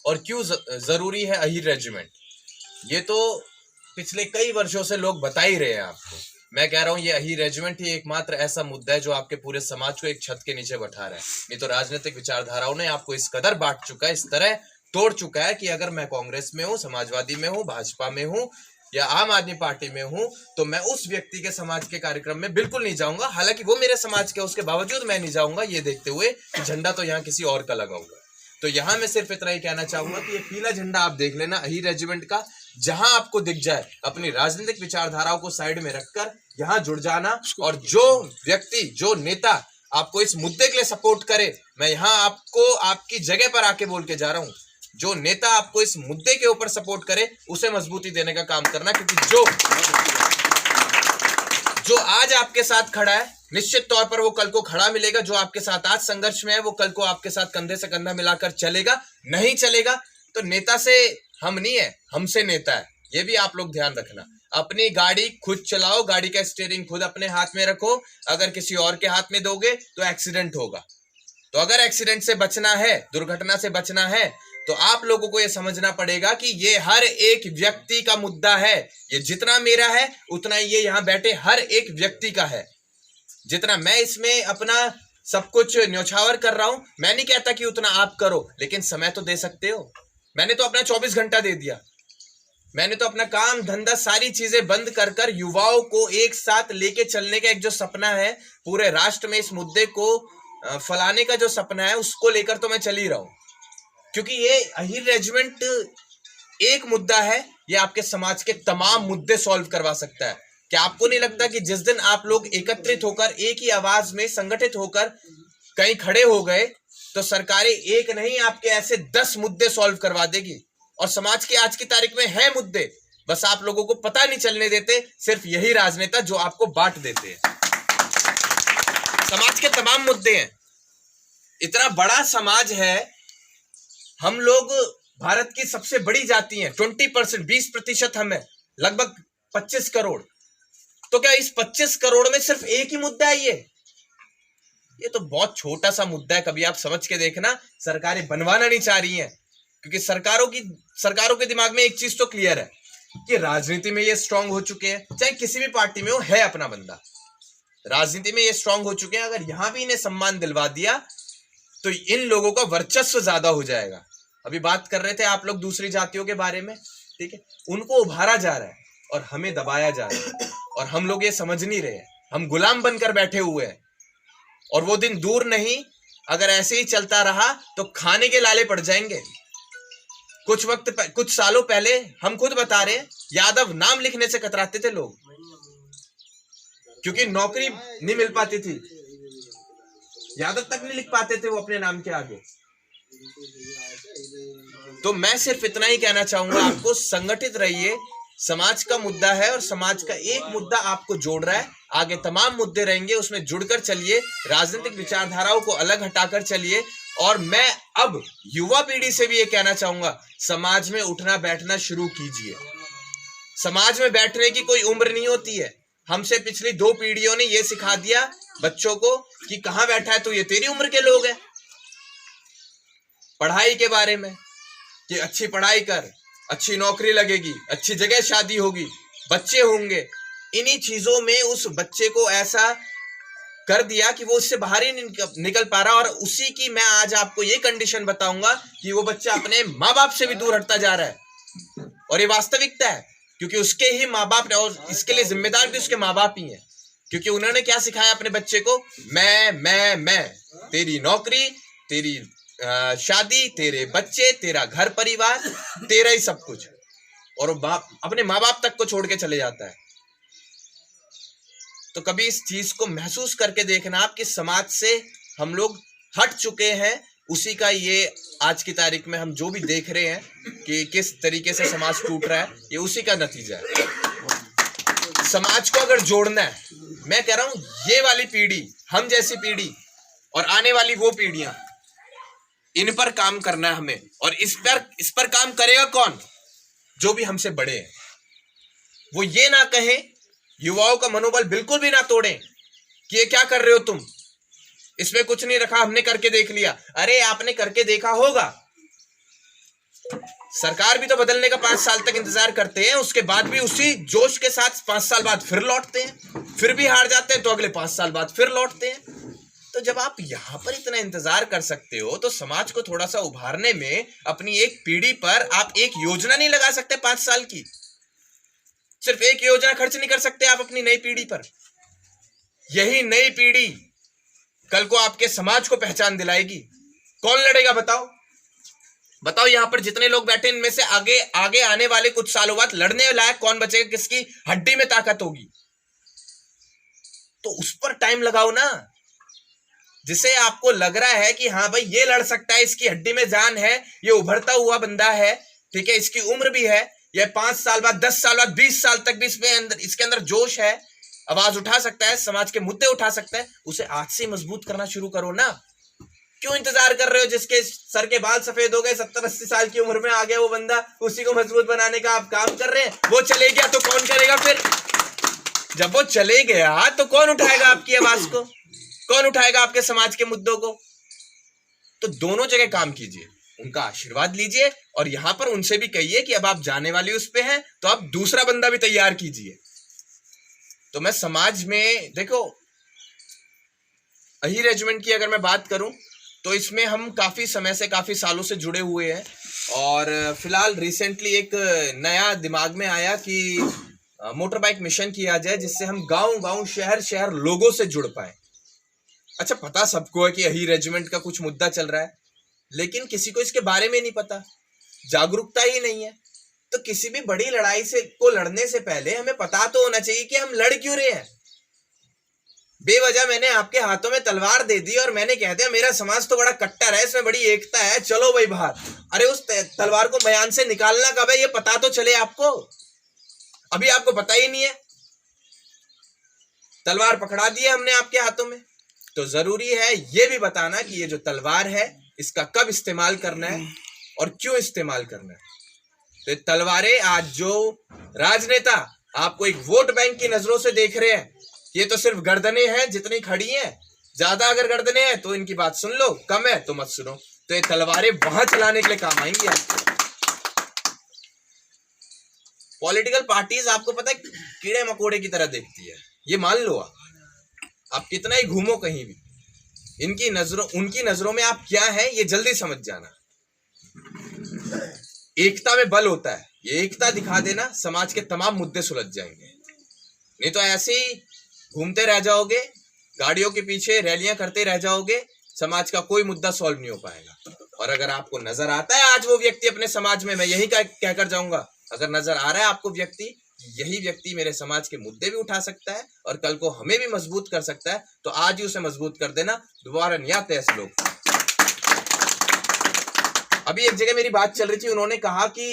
और क्यों जरूरी है अहीर रेजिमेंट, ये तो पिछले कई वर्षों से लोग बता ही रहे हैं आपको। मैं कह रहा हूं ये अहीर रेजिमेंट ही एकमात्र ऐसा मुद्दा है जो आपके पूरे समाज को एक छत के नीचे बैठा रहा है। नहीं तो राजनीतिक विचारधाराओं ने आपको इस कदर बांट चुका है, इस तरह तोड़ चुका है कि अगर मैं कांग्रेस में हूं, समाजवादी में हूं, भाजपा में हूं या आम आदमी पार्टी में हूं, तो मैं उस व्यक्ति के समाज के कार्यक्रम में बिल्कुल नहीं जाऊंगा। हालांकि वो मेरे समाज के, उसके बावजूद मैं नहीं जाऊंगा, ये देखते हुए कि झंडा तो यहाँ किसी और का लगा हुआ है। तो यहां मैं सिर्फ इतना ही कहना चाहूंगा कि ये पीला झंडा आप देख लेना अहीर रेजिमेंट का, जहां आपको दिख जाए अपनी राजनीतिक विचारधाराओं को साइड में रखकर यहां जुड़ जाना। और जो व्यक्ति, जो नेता आपको इस मुद्दे के लिए सपोर्ट करे, मैं यहां आपको आपकी जगह पर आके बोल के जा रहा हूं, जो नेता आपको इस मुद्दे के ऊपर सपोर्ट करे उसे मजबूती देने का काम करना। क्योंकि जो आज आपके साथ खड़ा है, निश्चित तौर पर वो कल को खड़ा मिलेगा। जो आपके साथ आज संघर्ष में है, वो कल को आपके साथ कंधे से कंधा मिलाकर चलेगा। नहीं चलेगा तो नेता से हम नहीं है, हमसे नेता है। ये भी आप लोग ध्यान रखना। अपनी गाड़ी खुद चलाओ, गाड़ी का स्टीयरिंग खुद अपने हाथ में रखो। अगर किसी और के हाथ में दोगे तो एक्सीडेंट होगा। तो अगर एक्सीडेंट से बचना है, दुर्घटना से बचना है, तो आप लोगों को यह समझना पड़ेगा कि ये हर एक व्यक्ति का मुद्दा है। ये जितना मेरा है उतना ये यहां बैठे हर एक व्यक्ति का है। जितना मैं इसमें अपना सब कुछ न्योछावर कर रहा हूं, मैं नहीं कहता कि उतना आप करो, लेकिन समय तो दे सकते हो। मैंने तो अपना 24 घंटा दे दिया। मैंने तो अपना काम धंधा सारी चीजें बंद कर कर युवाओं को एक साथ लेके चलने का एक जो सपना है, पूरे राष्ट्र में इस मुद्दे को फैलाने का जो सपना है, उसको लेकर तो मैं चल ही रहा हूं। क्योंकि ये अहीर रेजिमेंट एक मुद्दा है, ये आपके समाज के तमाम मुद्दे सॉल्व करवा सकता है। क्या आपको नहीं लगता कि जिस दिन आप लोग एकत्रित होकर एक ही आवाज में संगठित होकर कहीं खड़े हो गए, तो सरकारें एक नहीं आपके ऐसे 10 मुद्दे सॉल्व करवा देगी। और समाज के आज की तारीख में है मुद्दे, बस आप लोगों को पता नहीं चलने देते। सिर्फ यही राजनेता जो आपको बांट देते हैं। समाज के तमाम मुद्दे हैं। इतना बड़ा समाज है, हम लोग भारत की सबसे बड़ी जाति हैं, 20%, 20% हम है, लगभग 25 करोड़। तो क्या इस 25 करोड़ में सिर्फ एक ही मुद्दा है? ये तो बहुत छोटा सा मुद्दा है। कभी आप समझ के देखना, सरकारें बनवाना नहीं चाह रही हैं, क्योंकि सरकारों के दिमाग में एक चीज तो क्लियर है कि राजनीति में ये स्ट्रांग हो चुके हैं, चाहे किसी भी पार्टी में हो, है अपना बंदा। राजनीति में ये स्ट्रांग हो चुके हैं। अगर यहां भी इन्हें सम्मान दिलवा दिया तो इन लोगों का वर्चस्व ज्यादा हो जाएगा। अभी बात कर रहे थे आप लोग दूसरी जातियों के बारे में, ठीक है, उनको उभारा जा रहा है और हमें दबाया जा रहा है, और हम लोग ये समझ नहीं रहे हैं। हम गुलाम बनकर बैठे हुए हैं, और वो दिन दूर नहीं, अगर ऐसे ही चलता रहा तो खाने के लाले पड़ जाएंगे। कुछ सालों पहले हम खुद बता रहे हैं, यादव नाम लिखने से कतराते थे लोग, क्योंकि नौकरी नहीं मिल पाती थी। यादव तक नहीं लिख पाते थे वो अपने नाम के आगे। तो मैं सिर्फ इतना ही कहना चाहूंगा, आपको संगठित रहिए। समाज का मुद्दा है और समाज का एक मुद्दा आपको जोड़ रहा है। आगे तमाम मुद्दे रहेंगे, उसमें जुड़कर चलिए। राजनीतिक विचारधाराओं को अलग हटाकर चलिए। और मैं अब युवा पीढ़ी से भी ये कहना चाहूंगा, समाज में उठना बैठना शुरू कीजिए। समाज में बैठने की कोई उम्र नहीं होती है। हमसे पिछली 2 पीढ़ियों ने यह सिखा दिया बच्चों को कि कहां बैठा है तो ये तेरी उम्र के लोग हैं। पढ़ाई के बारे में कि अच्छी पढ़ाई कर, अच्छी नौकरी लगेगी, अच्छी जगह शादी होगी, बच्चे होंगे। इन्हीं चीजों में उस बच्चे को ऐसा कर दिया कि वो उससे बाहर ही निकल पा रहा। और उसी की मैं आज आपको ये कंडीशन बताऊंगा कि वो बच्चा अपने माँ बाप से भी दूर हटता जा रहा है। और ये वास्तविकता है, क्योंकि उसके ही माँ बाप ने, और इसके लिए जिम्मेदार भी उसके माँ बाप ही हैं। क्योंकि उन्होंने क्या सिखाया अपने बच्चे को? मैं, तेरी नौकरी, तेरी शादी, तेरे बच्चे, तेरा घर परिवार, तेरा ही सब कुछ। और वो अपने माँ बाप तक को छोड़ के चले जाता है। तो कभी इस चीज को महसूस करके देखना आप कि समाज से हम लोग हट चुके हैं। उसी का ये आज की तारीख में हम जो भी देख रहे हैं कि किस तरीके से समाज टूट रहा है, ये उसी का नतीजा है। समाज को अगर जोड़ना है, मैं कह रहा हूं ये वाली पीढ़ी, हम जैसी पीढ़ी और आने वाली वो पीढ़ियां, इन पर काम करना है हमें। और इस पर काम करेगा कौन? जो भी हमसे बड़े हैं। वो ये ना कहें, युवाओं का मनोबल बिल्कुल भी ना तोड़ें कि ये क्या कर रहे हो तुम, इसमें कुछ नहीं रखा, हमने करके देख लिया। अरे आपने करके देखा होगा, सरकार भी तो बदलने का 5 साल तक इंतजार करते हैं, उसके बाद भी उसी जोश के साथ 5 साल बाद फिर लौटते हैं, फिर भी हार जाते हैं तो अगले 5 साल बाद फिर लौटते हैं। तो जब आप यहां पर इतना इंतजार कर सकते हो तो समाज को थोड़ा सा उभारने में अपनी एक पीढ़ी पर आप एक योजना नहीं लगा सकते 5 साल की? सिर्फ एक योजना खर्च नहीं कर सकते आप अपनी नई पीढ़ी पर? यही नई पीढ़ी कल को आपके समाज को पहचान दिलाएगी। कौन लड़ेगा बताओ? बताओ यहां पर जितने लोग बैठे इनमें से आगे आगे आने वाले कुछ सालों बाद लड़ने लायक कौन बचेगा? किसकी हड्डी में ताकत होगी? तो उस पर टाइम लगाओ ना, जिसे आपको लग रहा है कि हाँ भाई ये लड़ सकता है, इसकी हड्डी में जान है, ये उभरता हुआ बंदा है, ठीक है, इसकी उम्र भी है, ये 5 साल बाद 10 साल बाद 20 साल तक भी इसके अंदर जोश है, आवाज उठा सकता है, समाज के मुद्दे उठा सकता है, उसे आज से मजबूत करना शुरू करो ना। क्यों इंतजार कर रहे हो? जिसके सर के बाल सफेद हो गए, 70-80 साल की उम्र में आ गया वो बंदा, उसी को मजबूत बनाने का आप काम कर रहे हैं। वो चले गया तो कौन करेगा फिर? जब वो चले गया तो कौन उठाएगा आपकी आवाज को? कौन उठाएगा आपके समाज के मुद्दों को? तो दोनों जगह काम कीजिए, उनका आशीर्वाद लीजिए और यहां पर उनसे भी कहिए कि अब आप जाने वाली उस पे हैं तो आप दूसरा बंदा भी तैयार कीजिए। तो मैं समाज में देखो, अही रेजिमेंट की अगर मैं बात करूं तो इसमें हम काफी समय से, काफी सालों से जुड़े हुए हैं और फिलहाल रिसेंटली एक नया दिमाग में आया कि मोटर बाइक मिशन किया जाए, जिससे हम गांव-गांव, शहर-शहर लोगों से जुड़ पाए। अच्छा, पता सबको है कि यही रेजिमेंट का कुछ मुद्दा चल रहा है, लेकिन किसी को इसके बारे में नहीं पता, जागरूकता ही नहीं है। तो किसी भी बड़ी लड़ाई को लड़ने से पहले हमें पता तो होना चाहिए कि हम लड़ क्यों रहे हैं। बेवजह मैंने आपके हाथों में तलवार दे दी और मैंने कह दिया मेरा समाज तो बड़ा कट्टर है, इसमें बड़ी एकता है, चलो भाई बाहर। अरे उस तलवार को बयान से निकालना कब है ये पता तो चले आपको। अभी आपको पता ही नहीं है, तलवार पकड़ा दी है हमने आपके हाथों में, तो जरूरी है ये भी बताना कि ये जो तलवार है इसका कब इस्तेमाल करना है और क्यों इस्तेमाल करना है। तो तलवारें आज जो राजनेता आपको एक वोट बैंक की नजरों से देख रहे हैं, ये तो सिर्फ गर्दनें हैं जितनी खड़ी हैं। ज्यादा अगर गर्दनें हैं तो इनकी बात सुन लो, कम है तो मत सुनो। तो ये तलवारें वहां चलाने के लिए काम आएंगी आपको। पॉलिटिकल पार्टीज आपको पता है कीड़े मकोड़े की तरह देखती है, ये मान लो। आप कितना ही घूमो कहीं भी, उनकी नजरों में आप क्या है ये जल्दी समझ जाना। एकता में बल होता है, ये एकता दिखा देना, समाज के तमाम मुद्दे सुलझ जाएंगे। नहीं तो ऐसे ही घूमते रह जाओगे, गाड़ियों के पीछे रैलियां करते रह जाओगे, समाज का कोई मुद्दा सॉल्व नहीं हो पाएगा। और अगर आपको नजर आता है आज वो व्यक्ति अपने समाज में, मैं यही कहकर जाऊंगा, अगर नजर आ रहा है आपको व्यक्ति, यही व्यक्ति मेरे समाज के मुद्दे भी उठा सकता है और कल को हमें भी मजबूत कर सकता है, तो आज ही उसे मजबूत कर देना, दोबारा नहीं आते ऐसे लोग। अभी एक जगह मेरी बात चल रही थी, उन्होंने कहा कि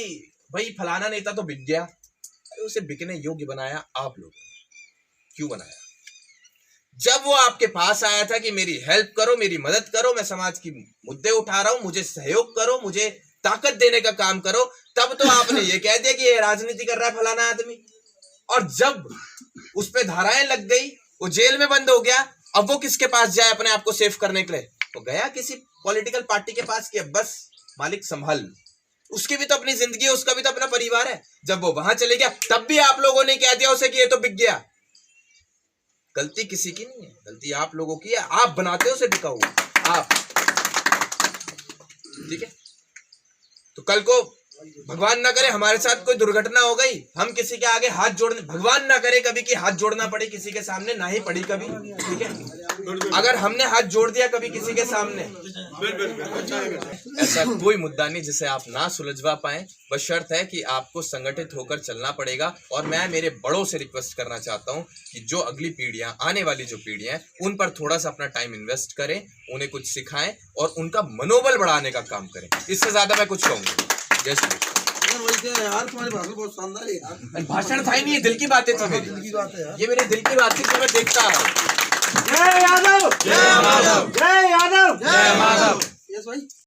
भाई फलाना नेता तो बिक गया। अरे उसे बिकने योग्य बनाया आप लोगों ने, क्यों बनाया? जब वो आपके पास आया था कि मेरी हेल्प करो, मेरी मदद करो, मैं समाज की मुद्दे उठा रहा हूं, मुझे सहयोग करो, मुझे ताकत देने का काम करो, तब तो आपने ये कह दिया कि ये राजनीति कर रहा है फलाना आदमी। और जब उस पे धाराएं लग गई, वो जेल में बंद हो गया, अब वो किसके पास जाए अपने आप को सेफ करने के लिए? तो गया किसी पॉलिटिकल पार्टी के पास कि अब बस मालिक संभाल। उसकी भी तो अपनी जिंदगी है, उसका भी तो अपना परिवार है। जब वो वहां चले गया तब भी आप लोगों ने कह दिया उसे कि ये तो बिक गया। गलती किसी की नहीं है, गलती आप लोगों की है, आप बनाते हो उसे बिका हुआ, आप। ठीक है, तो कल को भगवान ना करे हमारे साथ कोई दुर्घटना हो गई, हम किसी के आगे हाथ जोड़ने, भगवान ना करे कभी कि हाथ जोड़ना पड़े किसी के सामने, ना ही पड़ी कभी। ठीक है, अगर हमने हाथ जोड़ दिया कभी किसी के सामने, ऐसा कोई मुद्दा नहीं जिसे आप ना सुलझवा पाए। बस शर्त है कि आपको संगठित होकर चलना पड़ेगा। और मैं मेरे बड़ों से रिक्वेस्ट करना चाहता हूं कि जो अगली पीढ़ियां, आने वाली जो पीढ़ियां हैं, उन पर थोड़ा सा अपना टाइम इन्वेस्ट करें, उन्हें कुछ सिखाएं और उनका मनोबल बढ़ाने का काम करें। इससे ज्यादा मैं कुछ कहूंगा। यार तुम्हारी भाषण बहुत शानदार है यार। भाषण था ही नहीं, दिल की बातें थी मेरी, ये मेरे दिल की बात थी जो मैं देखता आ रहा हूँ। जय यादव, जय माधव, जय यादव, जय माधव। यस भाई।